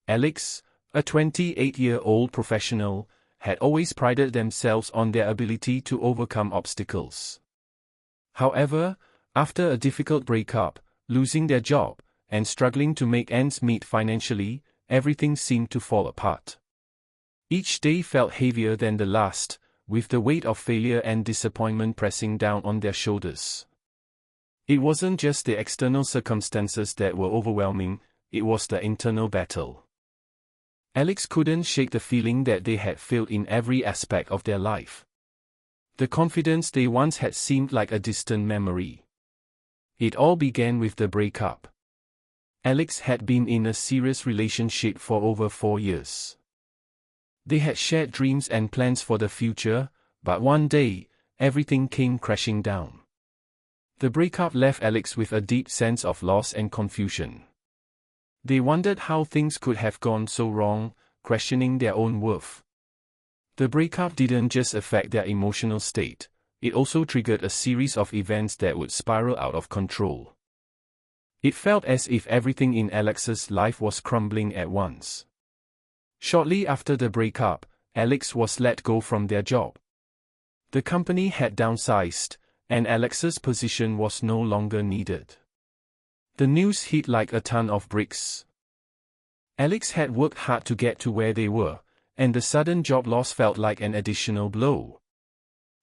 Alex, a 28-year-old professional, had always prided themselves on their ability to overcome obstacles. However, after a difficult breakup, losing their job, and struggling to make ends meet financially, everything seemed to fall apart. Each day felt heavier than the last, with the weight of failure and disappointment pressing down on their shoulders. It wasn't just the external circumstances that were overwhelming, it was the internal battle. Alex couldn't shake the feeling that they had failed in every aspect of their life. The confidence they once had seemed like a distant memory. It all began with the breakup. Alex had been in a serious relationship for over 4 years. They had shared dreams and plans for the future, but one day, everything came crashing down. The breakup left Alex with a deep sense of loss and confusion. They wondered how things could have gone so wrong, questioning their own worth. The breakup didn't just affect their emotional state, it also triggered a series of events that would spiral out of control. It felt as if everything in Alex's life was crumbling at once. Shortly after the breakup, Alex was let go from their job. The company had downsized, and Alex's position was no longer needed. The news hit like a ton of bricks. Alex had worked hard to get to where they were, and the sudden job loss felt like an additional blow.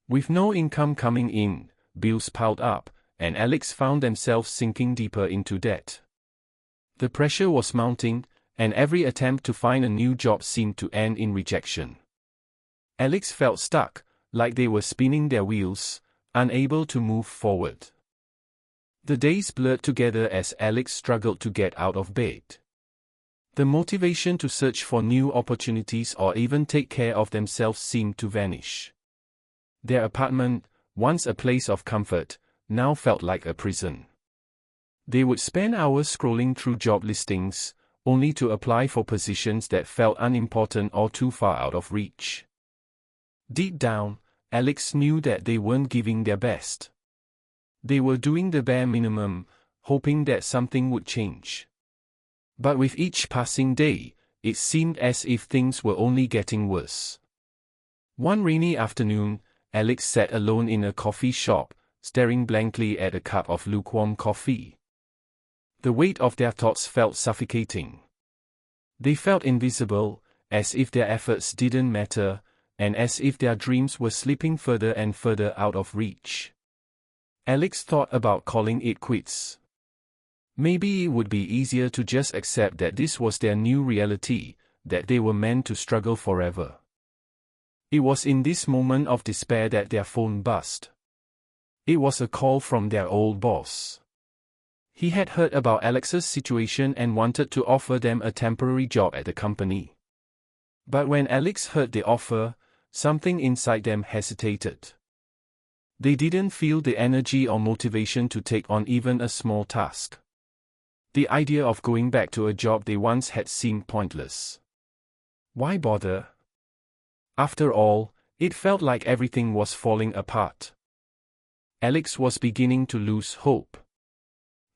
With no income coming in, bills piled up, and Alex found themselves sinking deeper into debt. The pressure was mounting, and every attempt to find a new job seemed to end in rejection. Alex felt stuck, like they were spinning their wheels, unable to move forward. The days blurred together as Alex struggled to get out of bed. The motivation to search for new opportunities or even take care of themselves seemed to vanish. Their apartment, once a place of comfort, now felt like a prison. They would spend hours scrolling through job listings, only to apply for positions that felt unimportant or too far out of reach. Deep down, Alex knew that they weren't giving their best. They were doing the bare minimum, hoping that something would change. But with each passing day, it seemed as if things were only getting worse. One rainy afternoon, Alex sat alone in a coffee shop, staring blankly at a cup of lukewarm coffee. The weight of their thoughts felt suffocating. They felt invisible, as if their efforts didn't matter, and as if their dreams were slipping further and further out of reach. Alex thought about calling it quits. Maybe it would be easier to just accept that this was their new reality, that they were meant to struggle forever. It was in this moment of despair that their phone buzzed. It was a call from their old boss. He had heard about Alex's situation and wanted to offer them a temporary job at the company. But when Alex heard the offer, something inside them hesitated. They didn't feel the energy or motivation to take on even a small task. The idea of going back to a job they once had seemed pointless. Why bother? After all, it felt like everything was falling apart. Alex was beginning to lose hope.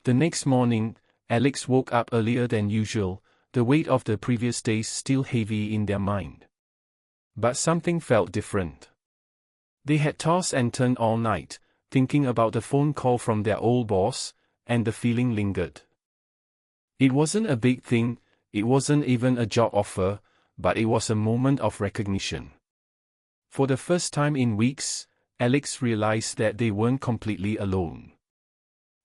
The next morning, Alex woke up earlier than usual, the weight of the previous days still heavy in their mind. But something felt different. They had tossed and turned all night, thinking about the phone call from their old boss, and the feeling lingered. It wasn't a big thing, it wasn't even a job offer, but it was a moment of recognition. For the first time in weeks, Alex realized that they weren't completely alone.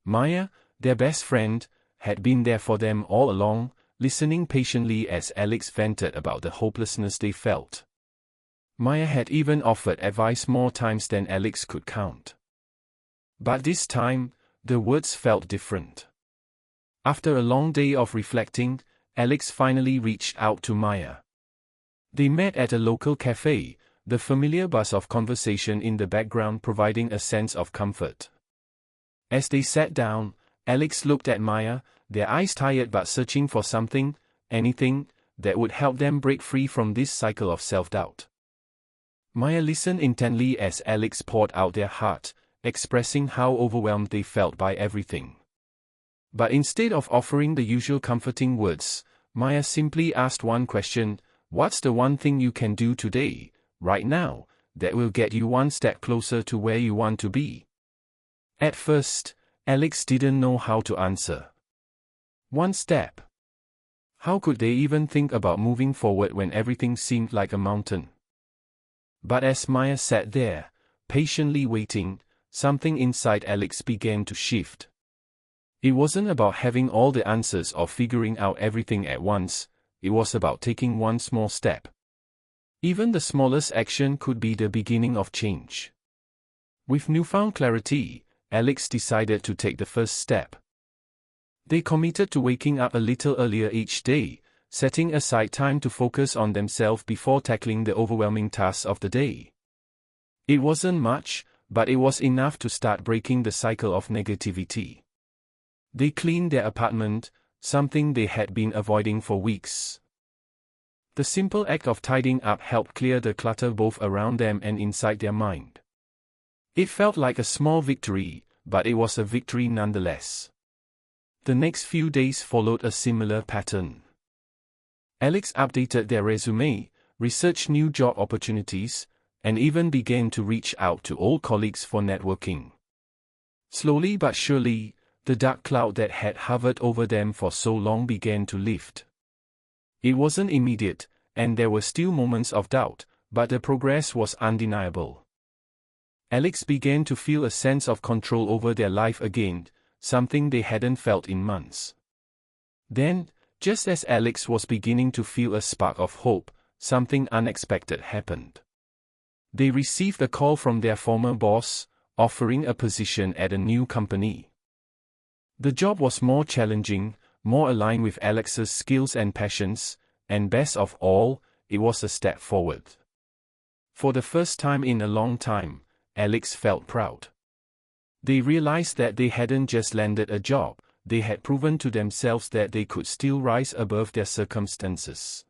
Maya, their best friend, had been there for them all along, listening patiently as Alex vented about the hopelessness they felt. Maya had even offered advice more times than Alex could count. But this time, the words felt different. After a long day of reflecting, Alex finally reached out to Maya. They met at a local cafe, the familiar buzz of conversation in the background providing a sense of comfort. As they sat down, Alex looked at Maya, their eyes tired but searching for something, anything, that would help them break free from this cycle of self-doubt. Maya listened intently as Alex poured out their heart, expressing how overwhelmed they felt by everything. But instead of offering the usual comforting words, Maya simply asked one question: what's the one thing you can do today, right now, that will get you one step closer to where you want to be? At first, Alex didn't know how to answer. One step. How could they even think about moving forward when everything seemed like a mountain? But as Maya sat there, patiently waiting, something inside Alex began to shift. It wasn't about having all the answers or figuring out everything at once, it was about taking one small step. Even the smallest action could be the beginning of change. With newfound clarity, Alex decided to take the first step. They committed to waking up a little earlier each day, setting aside time to focus on themselves before tackling the overwhelming tasks of the day. It wasn't much, but it was enough to start breaking the cycle of negativity. They cleaned their apartment, something they had been avoiding for weeks. The simple act of tidying up helped clear the clutter both around them and inside their mind. It felt like a small victory, but it was a victory nonetheless. The next few days followed a similar pattern. Alex updated their resume, researched new job opportunities, and even began to reach out to old colleagues for networking. Slowly but surely, the dark cloud that had hovered over them for so long began to lift. It wasn't immediate, and there were still moments of doubt, but the progress was undeniable. Alex began to feel a sense of control over their life again, something they hadn't felt in months. Then, just as Alex was beginning to feel a spark of hope, something unexpected happened. They received a call from their former boss, offering a position at a new company. The job was more challenging, more aligned with Alex's skills and passions, and best of all, it was a step forward. For the first time in a long time, Alex felt proud. They realized that they hadn't just landed a job, they had proven to themselves that they could still rise above their circumstances.